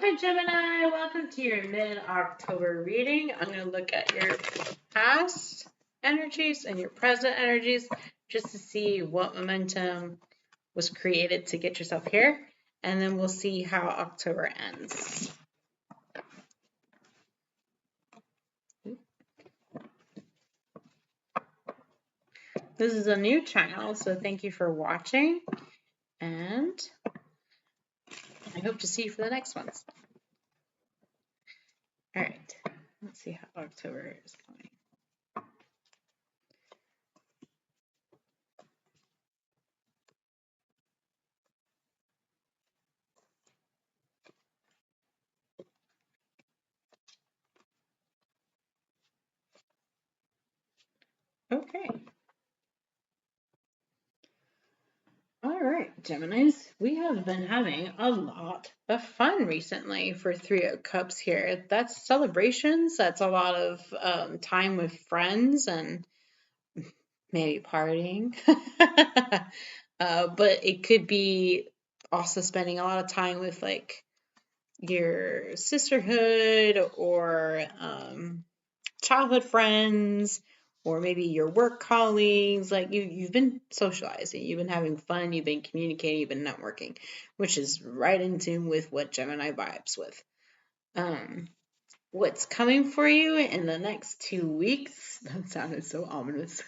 Hi Gemini, welcome to your mid-October reading. I'm going to look at your past energies and your present energies just to see what momentum was created to get yourself here, and then we'll see how October ends. This is a new channel, so thank you for watching, and I hope to see you for the next ones. All right, let's see how October is going. Okay. All right, Geminis, we have been having a lot of fun recently for Three of Cups here. That's celebrations, that's a lot of time with friends and maybe partying. But it could be also spending a lot of time with like your sisterhood or childhood friends or maybe your work colleagues. Like you've been socializing, you've been having fun, you've been communicating, you've been networking, which is right in tune with what Gemini vibes with. What's coming for you in the next 2 weeks, that sounded so ominous,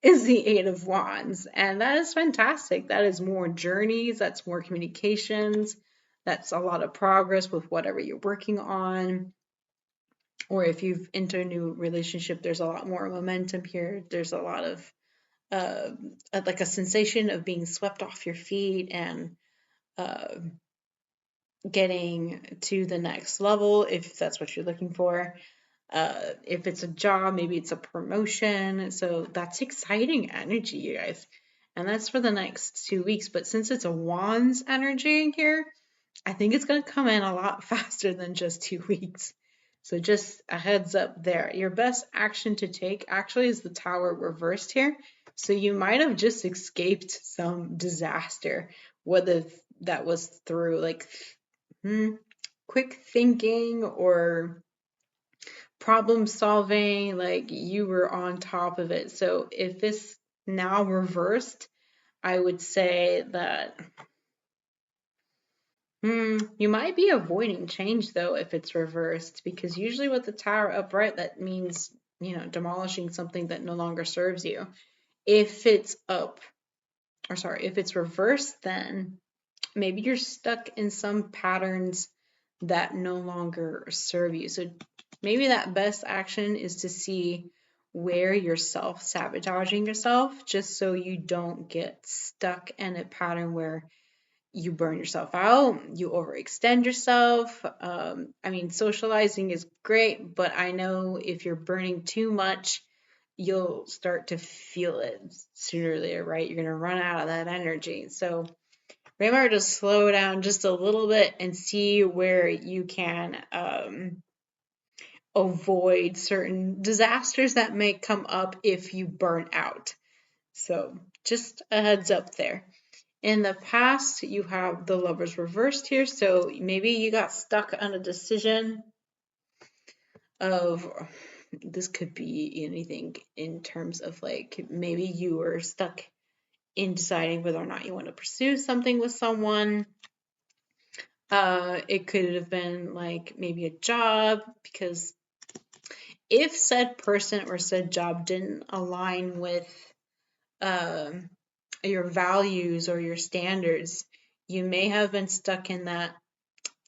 is the Eight of Wands. And that is fantastic. That is more journeys, that's more communications, that's a lot of progress with whatever you're working on. Or if you've entered a new relationship, there's a lot more momentum here. There's a lot of uh, like a sensation of being swept off your feet and uh, getting to the next level if that's what you're looking for. If it's a job, maybe it's a promotion. So that's exciting energy, you guys. And that's for the next 2 weeks. But since it's a Wands energy here, I think it's going to come in a lot faster than just 2 weeks. So just a heads up there. Your best action to take actually is the Tower reversed here. So you might have just escaped some disaster, whether that was through like quick thinking or problem solving, like you were on top of it. So if it's now reversed, I would say that you might be avoiding change though if it's reversed, because usually with the Tower upright, that means, demolishing something that no longer serves you. If it's if it's reversed, then maybe you're stuck in some patterns that no longer serve you. So maybe that best action is to see where you're self-sabotaging yourself, just so you don't get stuck in a pattern where you burn yourself out, you overextend yourself. Socializing is great, but I know if you're burning too much, you'll start to feel it sooner or later, right? You're going to run out of that energy. So remember to slow down just a little bit and see where you can avoid certain disasters that may come up if you burn out. So just a heads up there. In the past, you have the Lovers reversed here, so maybe you got stuck on a decision of, this could be anything in terms of like maybe you were stuck in deciding whether or not you want to pursue something with someone. It could have been like maybe a job, because if said person or said job didn't align with your values or your standards, you may have been stuck in that,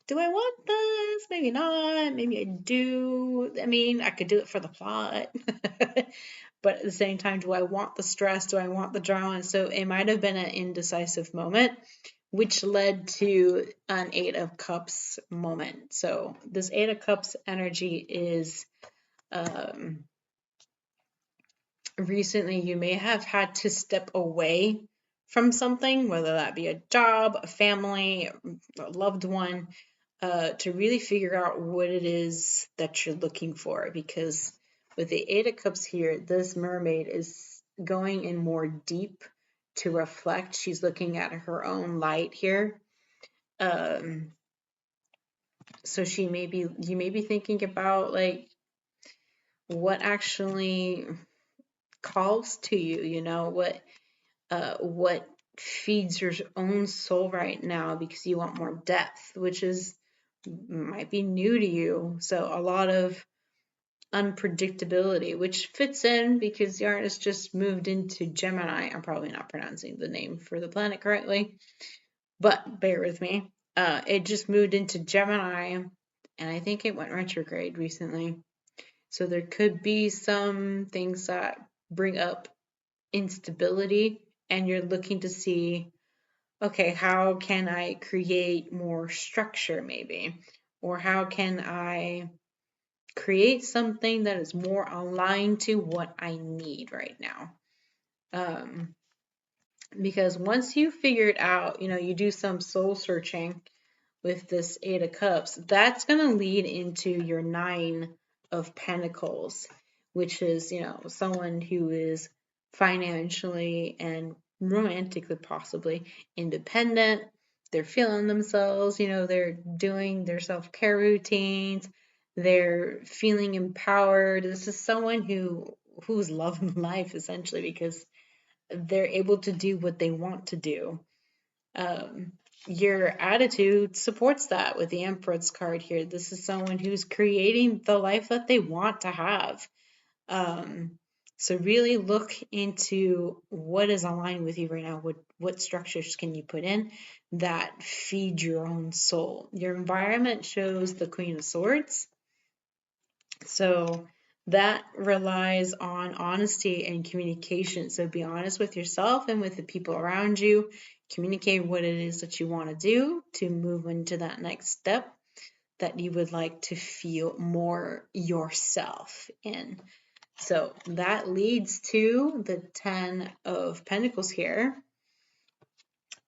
do I want this? Maybe not. Maybe I do. I mean, I could do it for the plot. But at the same time, do I want the stress? Do I want the drama? So it might have been an indecisive moment, which led to an Eight of Cups moment. So this Eight of Cups energy is recently you may have had to step away from something, whether that be a job, a family, a loved one, to really figure out what it is that you're looking for. Because with the Eight of Cups here, this mermaid is going in more deep to reflect. She's looking at her own light here. So you may be thinking about like what actually calls to you, what feeds your own soul right now because you want more depth, which is might be new to you. So a lot of unpredictability, which fits in because the artist just moved into Gemini. I'm probably not pronouncing the name for the planet correctly, but bear with me. It just moved into Gemini, and I think it went retrograde recently. So there could be some things that bring up instability, and you're looking to see, okay, how can I create more structure maybe? Or how can I create something that is more aligned to what I need right now? Um, because once you figure it out, you do some soul searching with this Eight of Cups, that's going to lead into your Nine of Pentacles, which is, someone who is financially and romantically possibly independent. They're feeling themselves, they're doing their self-care routines. They're feeling empowered. This is someone who's loving life essentially because they're able to do what they want to do. um, your attitude supports that with the Empress card here. This is someone who's creating the life that they want to have. Um, so really look into what is aligned with you right now. What structures can you put in that feed your own soul? Your environment shows the Queen of Swords. So that relies on honesty and communication. So be honest with yourself and with the people around you. Communicate what it is that you want to do to move into that next step that you would like to feel more yourself in. So that leads to the 10 of Pentacles here.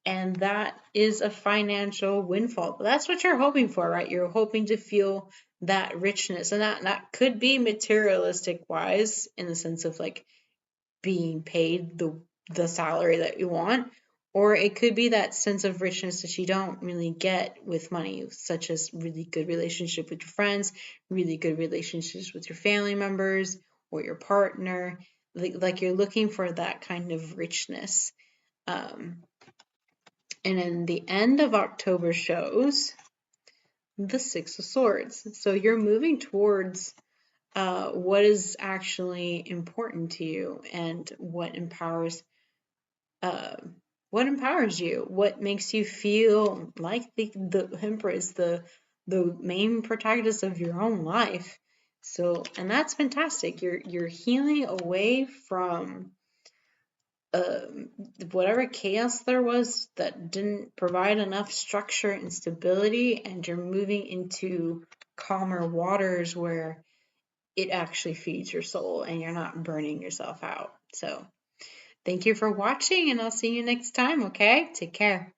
And that is a financial windfall. But that's what you're hoping for, right? You're hoping to feel that richness. And that could be materialistic wise in the sense of like being paid the salary that you want. Or it could be that sense of richness that you don't really get with money, such as really good relationship with your friends, really good relationships with your family members or your partner. Like you're looking for that kind of richness. And then the end of October shows the Six of Swords. So you're moving towards what is actually important to you and uh, what empowers you, what makes you feel like the Empress, the main protagonist of your own life. So, and that's fantastic. You're healing away from whatever chaos there was that didn't provide enough structure and stability, and you're moving into calmer waters where it actually feeds your soul and you're not burning yourself out. So, thank you for watching, and I'll see you next time, okay? Take care.